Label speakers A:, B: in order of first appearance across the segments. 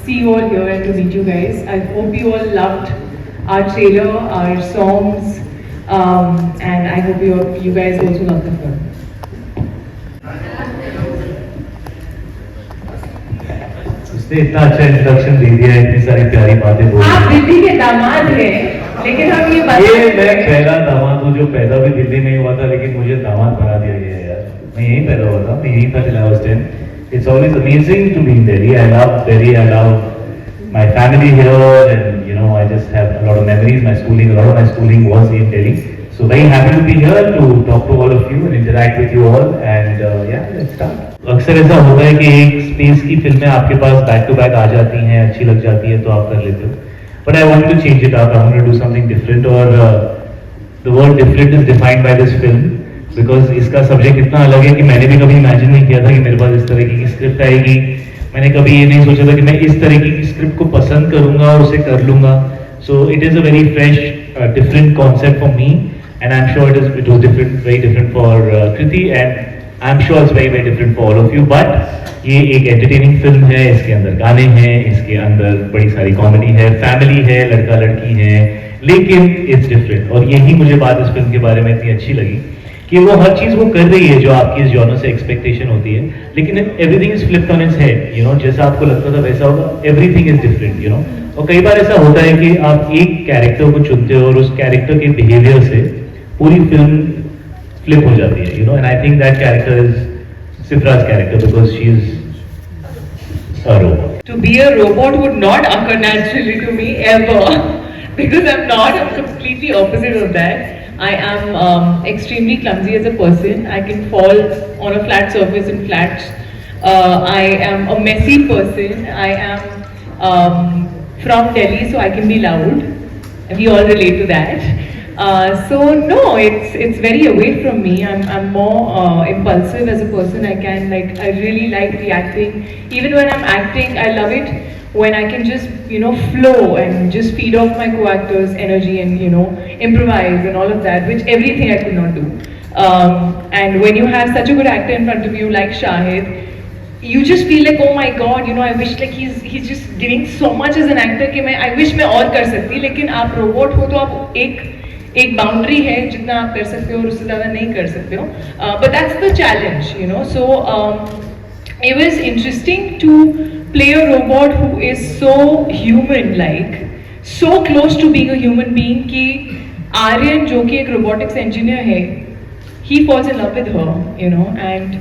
A: see you all here and to meet you guys. I hope you all loved our trailer, our songs, and I hope you guys also love the film.
B: उसने इतना अच्छा introduction दे दिया, इतनी सारी प्यारी बातें बोली।
A: आप दिल्ली के दामाद हैं, लेकिन हम ये
B: मैं पहला दामाद हूँ जो पैदा भी दिल्ली में ही हुआ था, लेकिन मुझे दामाद बना दिया गया है यार। मैं यहीं पैदा हुआ था, मैं यहीं था till I was 10. It's always amazing to be in Delhi. I love Delhi. I love my family here, and you know I just have a lot of memories. A lot of my schooling was in Delhi. So very happy to be here to talk to all of you and interact with you all. And yeah, let's start. अक्सर ऐसा होता है कि एक space की फिल्में आपके पास back to back आ जाती हैं, अच्छी लग जाती है तो आप कर लेते हो. But I wanted to change it up. I wanted to do something different. और the word different is defined by this film. Because इसका सब्जेक्ट इतना अलग है कि मैंने भी कभी इमेजिन नहीं किया था कि मेरे पास इस तरह की स्क्रिप्ट आएगी. मैंने कभी ये नहीं सोचा था कि मैं इस तरह की स्क्रिप्ट को पसंद करूंगा और उसे कर लूंगा. So it is a very fresh different concept for me, and I am sure it was different, very different for Kriti, and I am sure it's very very different for all of you. But ये एक entertaining film है, इसके अंदर गाने हैं, इसके अंदर बड़ी सारी कॉमेडी है, फैमिली है, लड़का लड़की है, लेकिन इट्स डिफरेंट. और यही मुझे बात इस फिल्म के बारे में इतनी अच्छी लगी कि वो हर चीज वो कर रही है जो आपकी इस जॉनर से एक्सपेक्टेशन होती है, लेकिन everything is flipped on its head. You know, जैसा आपको लगता था वैसा होगा. Everything is different, you know. और कई बार ऐसा होता है कि आप एक कैरेक्टर को चुनते हो और उस कैरेक्टर के बिहेवियर से पूरी फिल्म फ्लिप हो जाती है, you know. And I think that character is सिफ्राज character because she is a robot.
A: To be a robot would not occur naturally to me ever, because I'm not. I'm completely opposite of that. I am extremely clumsy as a person. I can fall on a flat surface in flats. I am a messy person. I am from Delhi, so I can be loud. We all relate to that. So no, it's very away from me. I'm more impulsive as a person. I really like reacting. Even when I'm acting, I love it when I can just, you know, flow and just feed off my co-actors' energy and, you know, improvise and all of that, which everything I could not do. And when you have such a good actor in front of you like Shahid, you just feel like, oh my God, you know, I wish like he's just giving so much as an actor कि I wish मैं और कर सकती. लेकिन आप robot हो तो आप एक बाउंड्री है जितना आप कर सकते हो और उससे ज़्यादा नहीं कर सकते हो. But that's the challenge, you know. So it was interesting to play a robot who is so human-like, so close to being a human being कि आर्यन जो कि एक robotics engineer है, he falls in love with her, you know, and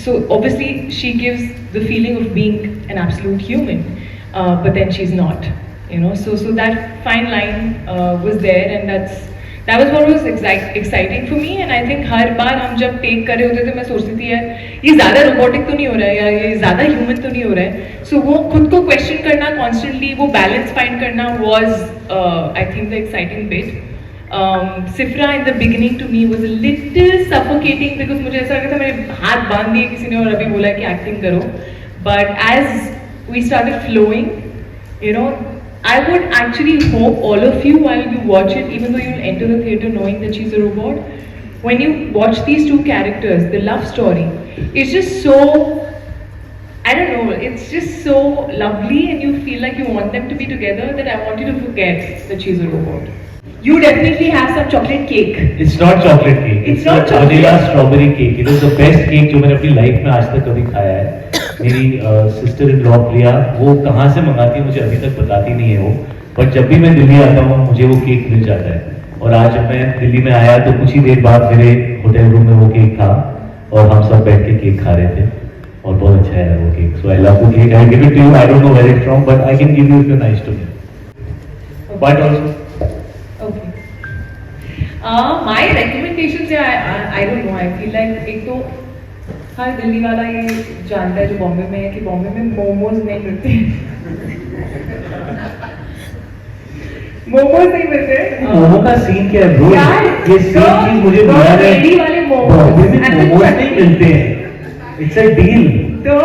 A: so obviously she gives the feeling of being an absolute human, but then she's not, you know. So that fine line was there, and that was what was exciting for me. And I think हर बार हम जब take कर रहे होते थे मैं सोचती थी यार ये ज़्यादा रोबोटिक तो नहीं हो रहा है, या ये ज़्यादा ह्यूमन तो नहीं हो रहा है. सो वो खुद को क्वेश्चन करना कॉन्स्टेंटली, वो बैलेंस फाइंड करना was I think the exciting bit. Sifra in the beginning to me was a little suffocating because मुझे ऐसा लगा था मेरे हाथ बांध दिए किसी ने और अभी बोला कि एक्टिंग करो. But as we started flowing, you know, I would actually hope all of you, while you watch it, even though you'll enter the theatre knowing that she's a robot, when you watch these two characters, the love story, it's just so, I don't know, it's just so lovely, and you feel like you want them to be together, that I want you to forget that she's a robot. You definitely have some chocolate cake.
B: It's not chocolate cake.
A: It's not chocolate.
B: Vanilla strawberry cake. It is the best cake जो मैंने अपनी life में आज तक कभी खाया है. मेरी सिस्टर इन लॉ प्रिया वो कहाँ से मंगाती है मुझे अभी तक बताती नहीं है वो, बट जब भी मैं दिल्ली आता हूँ मुझे वो केक मिल जाता है. और आज जब मैं दिल्ली में आया तो कुछ ही देर बाद मेरे होटल रूम में वो केक था और हम सब बैठ के केक खा रहे थे और बहुत अच्छा है वो cake. So I love the cake. I give it to you. I don't know where it's from, but I can give you if you are nice to me. But also
A: my recommendations, I don't know. I feel like एक तो हर दिल्ली वाला ये जानता है जो बॉम्बे में है कि बॉम्बे में मोमोज नहीं मिलते. मोमोज नहीं मिलते.
B: मोमो का सीन क्या है ब्रो? ये सीन चीज मुझे मिला है.
A: रेडी वाले
B: बॉम्बे में मोमोज नहीं मिलते हैं. It's a deal.
A: तो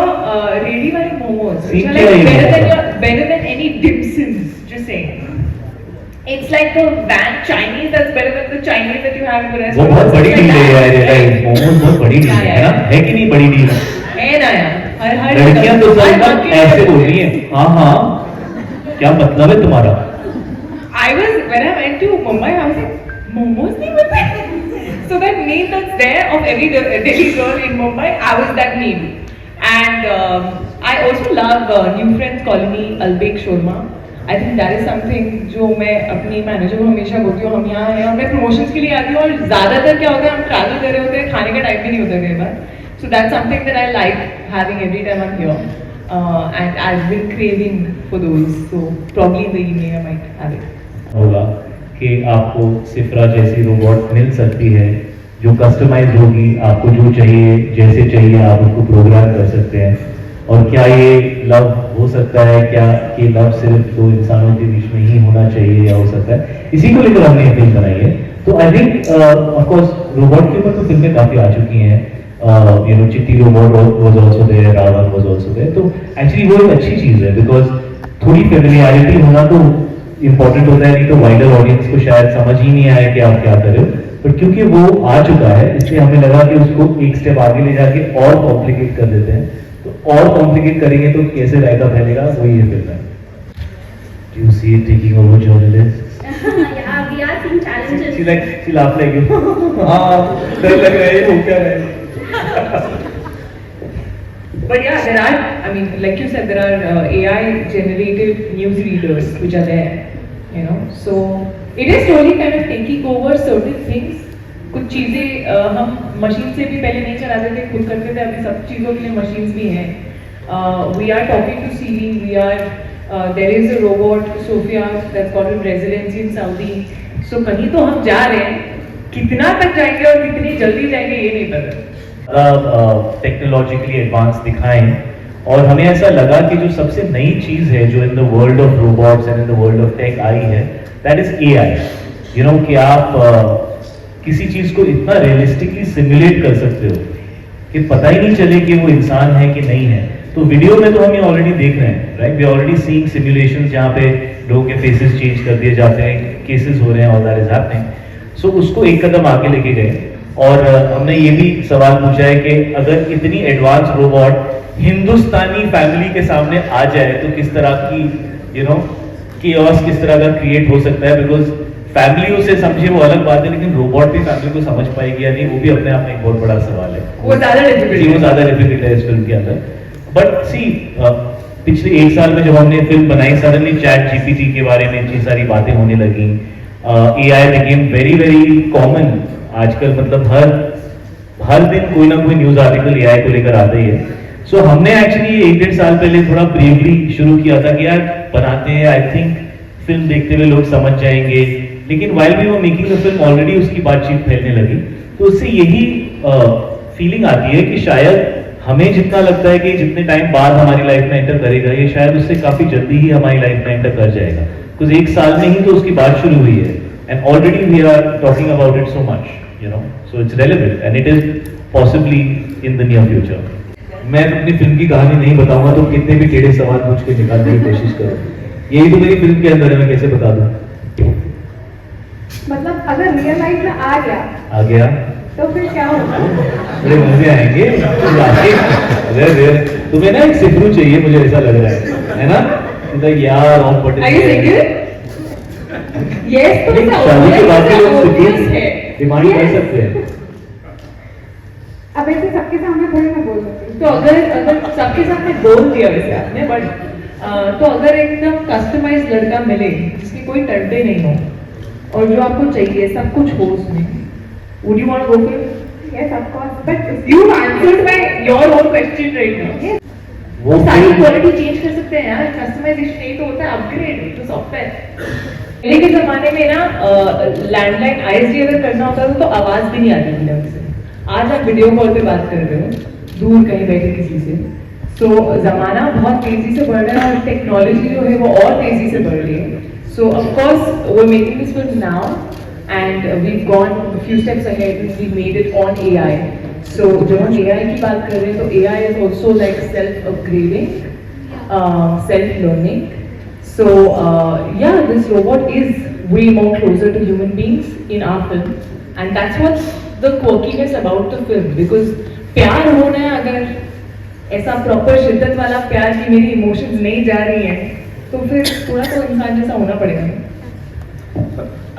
A: रेडी वाले मोमोज
B: सीन क्या है?
A: better than any dim sums, just saying. It's like the van Chinese that's better than the Chinese that you have in the restaurant.
B: वो बहुत बड़ी डील है यार. मोमोज बहुत बड़ी डील है ना, है कि नहीं? बड़ी डील
A: है ना यार.
B: लड़कियां तो सब ना ऐसे बोल रही हैं, हाँ हाँ, क्या मतलब है तुम्हारा?
A: When I went to Mumbai, I was like, momos nahi bata. So that meme that's there of every Delhi girl in Mumbai, I was that meme. And I also love New Friends Colony, Albek Shorma. I think that is something जो मैं अपनी manager को हमेशा बोलती हूँ, हम यहाँ हैं और मैं प्रमोशंस के लिए आती हूँ और ज़्यादातर क्या होता है हम ट्रैवल कर रहे होते हैं, खाने का टाइम भी नहीं होता कई बार. So that's something that I like having every time I'm here. And I've been craving for those. So probably in the evening I might have it.
B: होगा कि आपको सिफ्रा जैसी रोबोट मिल सकती है जो कस्टमाइज होगी, आपको जो चाहिए जैसे चाहिए आप उसको प्रोग्राम कर सकते हैं. और क्या ये लव हो सकता है, क्या ये लव सिर्फ दो इंसानों के बीच में ही होना चाहिए या हो सकता है, इसी को लेकर हमने ये फिल्म बनाई है. तो I think of course robot के ऊपर तो फिल्में काफी आ चुकी हैं. You know Chitti robot was also there, Ravan was also there. तो एक्चुअली वो एक अच्छी चीज है बिकॉज थोड़ी फेमिलियरिटी होना तो इम्पोर्टेंट होता है, नहीं तो वाइडर ऑडियंस को शायद समझ ही नहीं आया कि आप क्या कर रहे हो. बट क्योंकि वो आ चुका है इसलिए हमें लगा कि उसको एक स्टेप आगे ले जाके और कॉम्प्लिकेट कर देते हैं. तो और कॉम्प्लिकेट करेंगे तो कैसे रायता फैलेगा, वही ये फिल्म है. Do you see it taking over journalists?
C: Yeah, we are seeing challenges.
B: She laughed like you. डर लग रहा है, हो क्या रहा है?
A: But yeah, there are, I mean, like you said, there are AI-generated news readers which are there, you know. So it is slowly kind of taking over certain things. कुछ चीज़ें हम मशीन से भी पहले नहीं चलाते थे, खुद करते थे. अभी सब चीज़ों के लिए मशीन्स भी हैं. We are talking to Siri. We are there is a robot Sophia that's got a residency in Saudi. So कहीं तो हम जा रहे हैं. कितना तक जाएंगे और कितनी जल्दी जाएंगे ये नहीं पता.
B: टेक्नोलॉजिकली एडवांस दिखाएं और हमें ऐसा लगा कि जो सबसे नई चीज है जो in the world of robots and in the world of tech आई है, that is AI. You know कि आप किसी चीज को इतना रियलिस्टिकली सिमुलेट कर सकते हो कि पता ही नहीं चले कि वो इंसान है कि नहीं है. तो वीडियो में तो हम ये ऑलरेडी देख रहे हैं, right. We already seeing simulations जहाँ पे लोगों के फेसेस चेंज कर दिए जाते हैं, केसेस हो रहे हैं, ऑल दैट इज हैपनिंग. सो उसको एक कदम आगे लेके गए और हमने ये भी सवाल पूछा है कि अगर इतनी एडवांस रोबोट हिंदुस्तानी फैमिली के सामने आ जाए तो किस तरह की यू नो कियोस किस तरह का क्रिएट हो सकता है. बिकॉज फैमिली उसे समझे वो अलग बात है, लेकिन रोबोट भी फैमिली को समझ पाएगी या नहीं वो भी अपने आप में एक बहुत बड़ा सवाल है.
A: वो ज़्यादा डिफिकल्ट
B: है इस फिल्म के अंदर. बट सी पिछले एक साल में जब हमने फिल्म बनाई सडनली चैट जीपीटी के बारे में इतनी सारी बातें होने लगी. AI became very very common. आजकल मतलब हर दिन कोई ना कोई न्यूज आर्टिकल एआई को लेकर आता ही है. सो हमने एक्चुअली 1-1.5 साल पहले थोड़ा ब्रेवली शुरू किया था कि यार बनाते हैं, आई थिंक फिल्म देखते हुए लोग समझ जाएंगे. लेकिन while we were making the film already उसकी बातचीत फैलने लगी. तो उससे यही फीलिंग आती है कि शायद हमें जितना लगता है कि जितने टाइम बाद हमारी लाइफ में एंटर करेगा ये शायद उससे काफी जल्दी ही हमारी लाइफ में एंटर कर जाएगा. बिकॉज 1 साल में ही तो उसकी बात शुरू हुई है and already we are talking about it so much, you know, so it's relevant and it is possibly in the near future. मैं अपनी फिल्म की कहानी नहीं बताऊंगा तो कितने भी टेढ़े सवाल पूछ के निकालने की कोशिश करो. यही तो मेरी फिल्म के अंदर है, मैं कैसे बता दूं.
C: मतलब अगर रियल लाइफ में आ गया तो फिर क्या होगा?
B: बड़े मजे आएंगे. अरे तुम्हें ना एक सिफरू चाहिए, मुझे ऐसा लग रहा है ना. यार ऑफ बटन
A: Yes, तो
B: शादी के बाद डिमांड कर सकते हैं.
C: अब ऐसे सबके सामने थोड़ी ना बोल सकते.
A: तो अगर सबके सामने बोल दिया वैसे आपने, बट तो अगर एकदम कस्टमाइज लड़का मिले जिसकी कोई टंटे नहीं हो और जो आपको चाहिए सब कुछ हो उसमें, would you want to go for it?
C: Yes, of course. But
A: You answered my your own question right now.
C: Yes.
A: वो सारी क्वालिटी चेंज कर सकते हैं यार. कस्टमाइजेशन नहीं तो होता है अपग्रेड तो सॉफ्टवेयर. पहले के जमाने में ना लैंडलाइन आईएसडी अगर करना होता था तो आवाज भी नहीं आती थी ढंग से. आज आप वीडियो कॉल पे बात कर रहे हो दूर कहीं बैठे किसी से. सो जमाना बहुत तेजी से बढ़ रहा है और टेक्नोलॉजी जो है वो और तेजी से बढ़ रही है. So of course we are making this film now and we have gone few steps ahead. We made it on AI. सो जब हम एआई की बात कर रहे हैं तो AI is also like self upgrading, self learning. So yeah, this robot is way more closer to human beings in our film, and that's what's the quirkiness about the film. Because प्यार होना है अगर ऐसा proper शिद्दत वाला प्यार कि मेरी इमोशंस नहीं जा रही हैं, तो फिर थोड़ा तो इंसान जैसा होना पड़ेगा।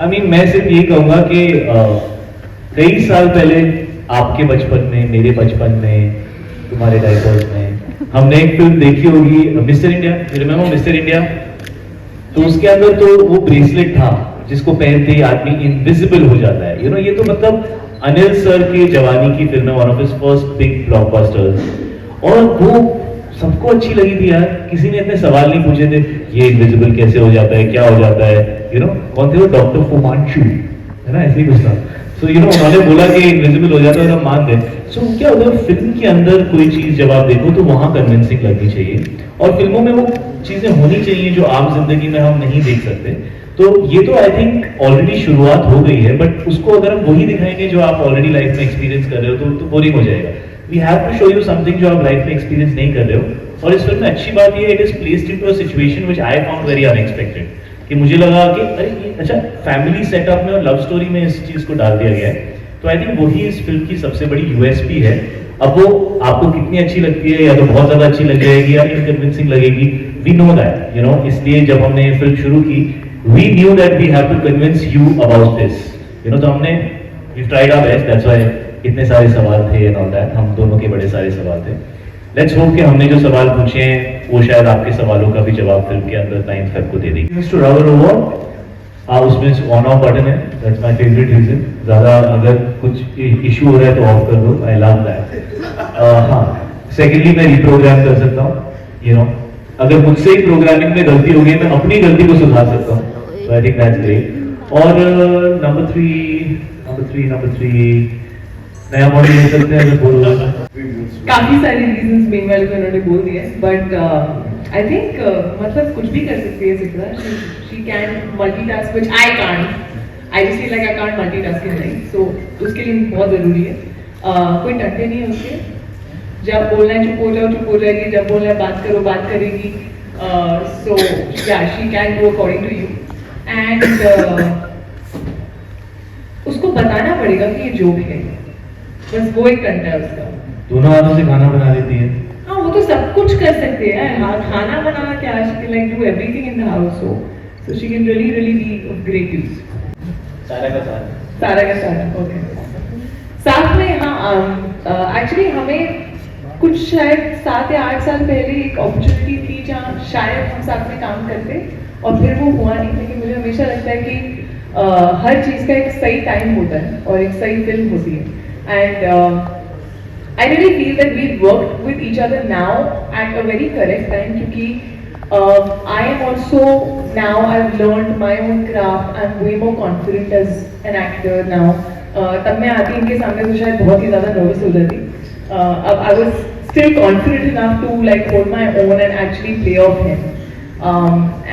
B: आई मीन मैं सिर्फ ये कहूंगा कि कई साल पहले आपके बचपन में, मेरे बचपन में, तुम्हारे डायपर्स में हमने एक फिल्म देखी होगी mister India, remember mister India? तो उसके अंदर तो वो ब्रेसलेट था जिसको पहनते ही आदमी इनविजिबल हो जाता है। ये तो मतलब अनिल सर की जवानी की फिल्म है, one of his first big blockbusters, और वो सबको अच्छी लगी थी यार। किसी ने इतने सवाल नहीं पूछे थे, ये इनविजिबल कैसे हो जाता है, क्या हो जाता है, कौन थे वो, डॉक्टर फुमांशु, है ना, ऐसे ही कुछ था। सो उन्होंने बोला कि इनविजिबल हो जाता है, हम मान दें। सो क्या होता है, फिल्म के अंदर कोई चीज जब आप देखो तो वहां कन्विंसिंग लगनी चाहिए, और फिल्मों में वो चीजें होनी चाहिए जो आम जिंदगी में हम नहीं देख सकते। तो ये तो आई थिंक ऑलरेडी शुरुआत हो गई है, बट उसको अगर हम वही दिखाएंगे जो आप ऑलरेडी लाइफ में एक्सपीरियंस कर रहे हो तो बोरिंग हो जाएगा। We have to show you something जो आप लाइफ में एक्सपीरियंस नहीं कर रहे हो। और इस फिल्म में अच्छी बात ये है, it is placed into a situation which I found very unexpected, कि मुझे लगा कि अरे ये अच्छा फैमिली सेटअप में और लव स्टोरी में इस चीज को डाल दिया गया है। तो आई थिंक वही इस फिल्म की सबसे बड़ी यूएसपी है। अब वो आपको कितनी अच्छी लगती है, या तो बहुत ज्यादा अच्छी लग जाएगी या इनकन्विंसिंग लगेगी, वी नो दैट, इसलिए जब हमने ये फिल्म शुरू की, we knew that we have to convince you about this, तो हमने we tried our best, that's why इतने सारे सवाल थे एंड ऑल दैट, हम दोनों के बड़े सारे सवाल थे। लेट्स होप कि हमने जो सवाल पूछे हैं वो शायद आपके सवालों का भी जवाब फिल्म के अंदर 9 फेब को दे देगी। मिस्टर रावल ओवर, उसमें ऑन ऑफ बटन है, दैट्स माय फेवरेट रीजन। ज्यादा अगर कुछ इशू हो रहा है तो ऑफ कर दो, आई लव दैट। हाँ, सेकेंडली मैं रिप्रोग्राम कर सकता हूँ, अगर मुझसे ही प्रोग्रामिंग में गलती होगी मैं अपनी गलती को सुधार सकता हूँ, तो आई थिंक दैट्स ग्रेट। और नंबर थ्री नया मॉडल ले सकते हैं, बोलो।
A: काफी सारे रीजंस मेन वाले को उन्होंने बोल दिए, बट आई थिंक मतलब कुछ भी कर सकती है सिद्रा। She can multitask which I can't. I just feel like I can't multitask in life, so उसके लिए बहुत जरूरी है। कोई टंटे नहीं है उसके, जब बोलना है चुप हो जाएगी, जब बोलना है बात करो बात करेगी। So yeah she can go according to you, and उसको बताना पड़ेगा कि ये जोक है, बस वो एक टंटा है उसका।
B: दोनों हाथों से खाना बना लेती है।
A: हाँ, वो तो सब कुछ कर सकते हैं। हाँ, खाना बनाना क्या, she can like do everything in the house, so she can really be of great use.
B: सारा का सारा,
A: ओके। साथ में हाँ, एक्चुअली हमें कुछ शायद 7 या 8 साल पहले एक अपॉर्चुनिटी थी जहाँ शायद हम साथ में काम करते, और फिर वो हुआ नहीं। लेकिन मुझे हमेशा लगता है कि हर चीज़ का एक सही टाइम होता है और एक सही फिल्म होती है। And I really feel that we worked with each other now at a very correct time, क्योंकि I am also now, I've learned my own craft, I'm way more confident as an actor now. तब मैं आती इनके सामने तो शायद बहुत ही ज़्यादा nervous हो जाती। अब I was still confident enough to like hold my own and actually play off him.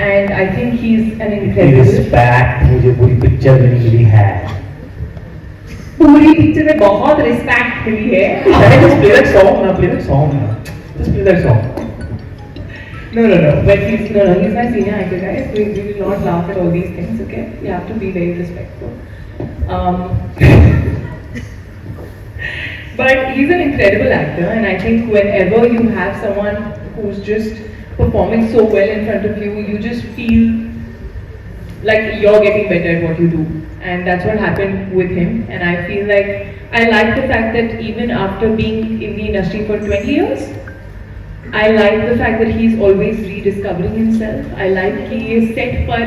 A: And I think he's an incredible.
B: Respect मुझे पूरी पिक्चर में मिली है।
A: पूरी पिक्चर में बहुत रिस्पेक्ट मिली है।
B: Just play that song ना। Just play that song.
A: No. But he's my senior actor, guys. We will not laugh at all these things, okay? You have to be very respectful. But he's an incredible actor, and I think whenever you have someone who's just performing so well in front of you, you just feel like you're getting better at what you do. And that's what happened with him. And I feel like I like the fact that even after being in the industry for 20 years, I like the fact that he's always rediscovering himself. I like कि ये set पर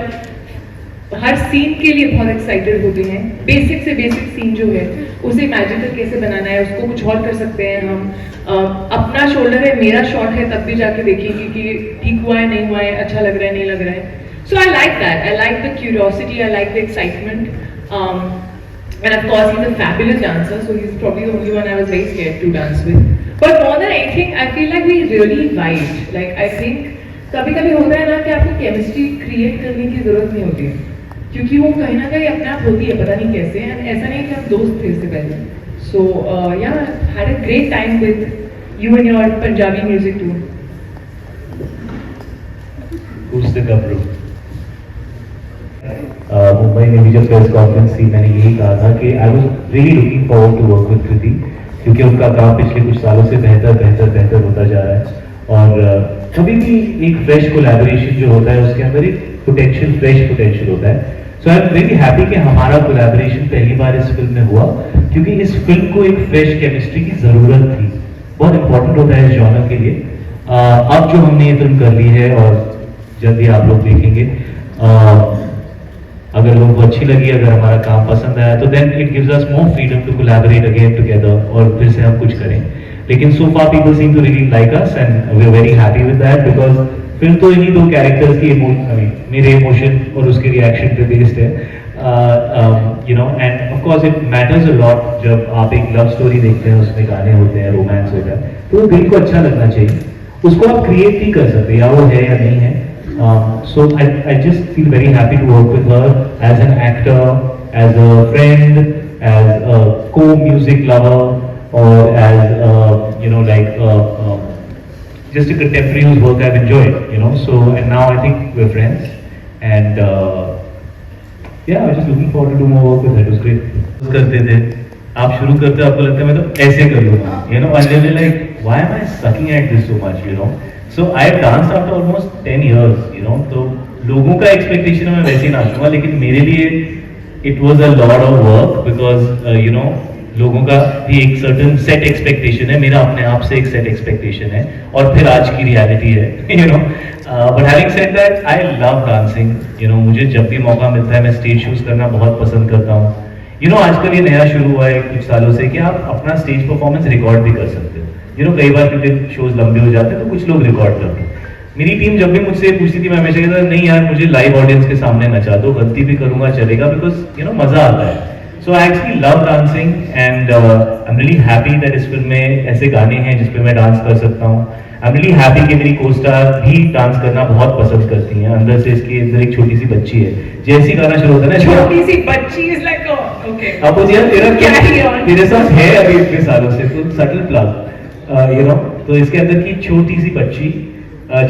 A: हर scene के लिए बहुत excited होते हैं। Basic से basic scene जो है उसे मैजिकल कैसे बनाना है, उसको कुछ और कर सकते हैं हम। अपना शोल्डर है, मेरा शॉट है, तब भी जाके देखेंगे कि ठीक हुआ है नहीं हुआ है, अच्छा लग रहा है नहीं लग रहा है। So I like that. I like the curiosity. I like the excitement. And of course, he's a fabulous dancer. So he's probably the only one I was very scared to dance with. But more than anything, I feel like we really vibed. Like I think कभी-कभी होता है ना कि आपको chemistry create करने की जरूरत नहीं होती है, क्योंकि वो कहीं ना कहीं अपने आप होती है, पता नहीं कैसे। And ऐसा नहीं कि हम दोस्त थे इससे पहले. So yeah, had a great time with you and your Punjabi music tour.
B: Who's the gabru? Mumbai में भी जब प्रेस कॉन्फ्रेंस थी मैंने यही कहा था कि I was really looking forward to work with Kriti, क्योंकि उनका काम पिछले कुछ सालों से बेहतर होता जा रहा है। और कभी भी एक फ्रेश कोलैबोरेशन जो होता है उसके अंदर एक फ्रेश पोटेंशियल होता है। So I am very happy कि हमारा कोलैबोरेशन पहली बार इस फिल्म में हुआ, क्योंकि इस फिल्म को एक फ्रेश केमिस्ट्री की जरूरत थी। बहुत इंपॉर्टेंट होता है इस जॉनर के लिए। अब जो हमने ये फिल्म कर ली है और जल्दी आप लोग देखेंगे, अगर लोगों को अच्छी लगी, अगर हमारा काम पसंद आया, तो then it gives us more freedom to collaborate again together और फिर से हम कुछ करें। लेकिन so far people seem to really like us and we are very happy with that, because film तो इन्हीं दो कैरेक्टर्स की मेरे इमोशन और उसके रिएक्शन पे बेस्ड है, you know, end of course it matters a lot जब आप एक लव स्टोरी देखते हैं, उसमें गाने होते हैं, रोमांस होता है, तो वो दिल को अच्छा लगना चाहिए। उसको आप क्रिएट नहीं कर सकते, या वो है या नहीं है। So I just feel very happy to work with her as an actor, as a friend, as a co-music lover, or as you know, like just a contemporary whose work I've enjoyed, you know. So and now I think we're friends, and yeah, I was just looking forward to do more work with her. It was great. करते थे, आप शुरू करते हो, आपको लगता है मैं तो ऐसे कर लूँगा, you know, and then like, why am I sucking at this so much, you know? So I have danced after almost 10 years, you know. तो लोगों का expectation है मैं वैसे ही नाचूंगा, लेकिन मेरे लिए it was a lot of work because you know, लोगों का भी एक certain set expectation है, मेरा अपने आप से एक set expectation है, और फिर आज की reality है, you know. But having said that, I love dancing, you know. मुझे जब भी मौका मिलता है मैं stage shows करना बहुत पसंद करता हूँ। You know, आजकल ये नया शुरू हुआ है कुछ सालों से कि आप अपना stage performance record भी कर सकते हो। You know, कई बार क्योंकि शोज लंबे हो जाते हैं तो कुछ लोग रिकॉर्ड करते हैं। मेरी टीम जब भी मुझसे पूछती थी, मैं हमेशा कहता नहीं यार, मुझे लाइव ऑडियंस के सामने नचा दो, गलती भी करूंगा चलेगा, बिकॉज यू नो मजा आता है। So I actually love dancing and I am really happy that इस फिल्म में ऐसे गाने हैं जिसपे मैं डांस कर सकता हूँ। आई एम रियली हैप्पी कि मेरी को-स्टार भी डांस करना बहुत पसंद करती हैं। अंदर से इसके अंदर एक छोटी सी बच्ची है, जैसी गाना शुरू होता है ना,
A: छोटी सी बच्ची इज लाइक ओके,
B: अब वो यार तेरे साथ है अभी इतने सालों से, तो सटल प्लग, यू नो। तो इसके अंदर की छोटी सी बच्ची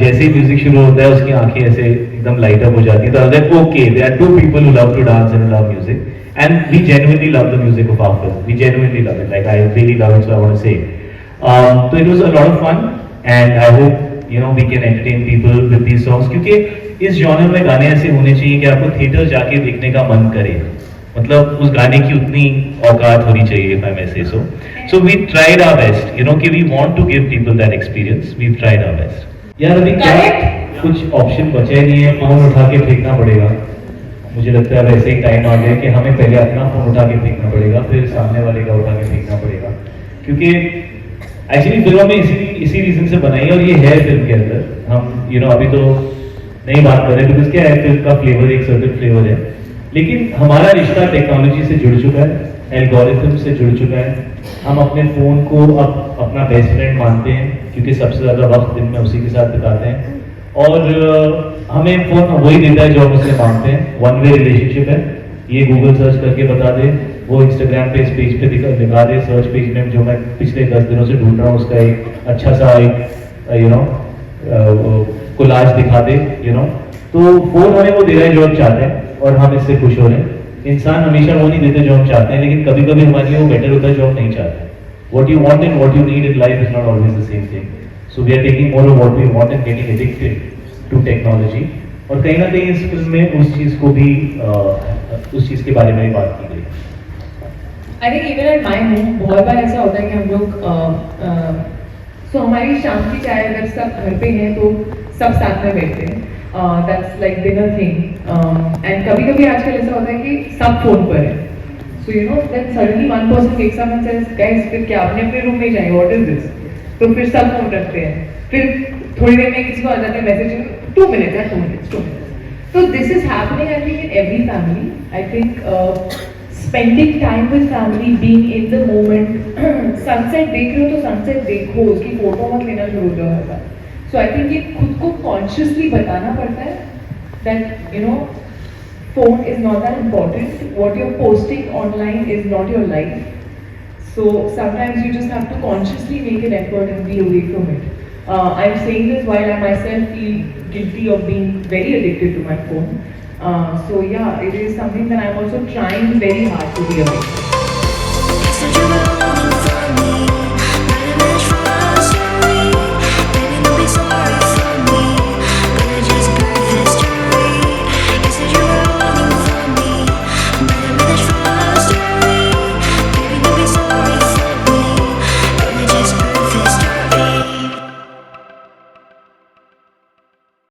B: जैसे ही म्यूजिक शुरू होता है उसकी आंखें ऐसे एकदम लाइट अप हो जाती है। तो okay, there are two people who love to dance and love music, and we genuinely love the music of our film, we genuinely love it, like I really love it, so I want to say तो it was a lot of fun and I hope you know we can entertain people with these songs, क्योंकि इस genre में गाने ऐसे होने चाहिए कि आपको थिएटर जाके देखने का मन करे, मतलब उस गाने की उतनी औकात होनी चाहिए, if I may say so. So we tried our best, you know, कि we want to give people that experience. We've tried our best. यार अभी क्या कुछ ऑप्शन बचा ही नहीं है, फोन उठा के फेंकना पड़ेगा। मुझे लगता है वैसे ही टाइम आ गया कि हमें पहले अपना फोन उठा के फेंकना पड़ेगा, फिर सामने वाले का उठा के फेंकना पड़ेगा, क्योंकि एक्चुअली फिल्म में इसी रीजन से बनाई है, और ये है फिल्म के अंदर। हम यू नो अभी तो नहीं बात कर रहे, बिकॉज क्या है, फिल्म का फ्लेवर एक सर्टेन फ्लेवर है, लेकिन हमारा रिश्ता टेक्नोलॉजी से जुड़ चुका है, एल्गोरिथम से जुड़ चुका है। हम अपने फोन को अब अपना बेस्ट फ्रेंड मानते हैं, क्योंकि सबसे ज्यादा वक्त दिन में उसी के साथ बिताते हैं, और हमें फोन वही देता है जो हम उससे मांगते हैं। वन वे रिलेशनशिप है, ये गूगल सर्च करके बता दे, वो इंस्टाग्राम पे इस पेज पे दिखा दे, सर्च पेज में जो मैं पिछले 10 दिनों से ढूंढ रहा हूँ उसका एक अच्छा सा एक यू नो कोलाज दिखा दे, यू नो। तो फोन हमें वो दे रहा है जो हम चाहते हैं, और हम इससे खुश हो रहे हैं। इंसान हमेशा वो नहीं देते जो हम चाहते हैं, लेकिन कभी कभी हमारे लिए वो बेटर होता है जो हम नहीं चाहते। What you want and what you need in life is not always the same thing. So we are taking more of what we want and getting addicted to technology. और कहीं ना कहीं इस फिल्म में उस चीज को भी उस चीज के बारे में भी बात की गई।
A: I think even at my home बहुत बार ऐसा होता है कि हम लोग so हमारी शाम की चाय अगर सब घर पे हैं तो सब साथ में बैठते हैं, that's like dinner thing, and कभी कभी आजकल ऐसा होता है कि सब फोन पर है, so you know then suddenly one person wakes up and says guys फिर क्या अपने अपने रूम में जाएंगे, what is this, तो फिर सब फोन रखते हैं, फिर थोड़ी देर में किसी को आ जाता है message 2 minutes, so this is happening I think in every family. I think spending time with family, being in the moment, sunset देख रहे हो तो sunset देखो, उसकी फोटो मत लेना शुरू हो जाओ। So I think ये खुद को consciously बताना पड़ता है that you know phone is not that important, what you're posting online is not your life, so sometimes you just have to consciously make an effort and be away from it. I'm saying this while I myself feel guilty of being very addicted to my phone, so yeah, it is something that I'm also trying very hard to be away.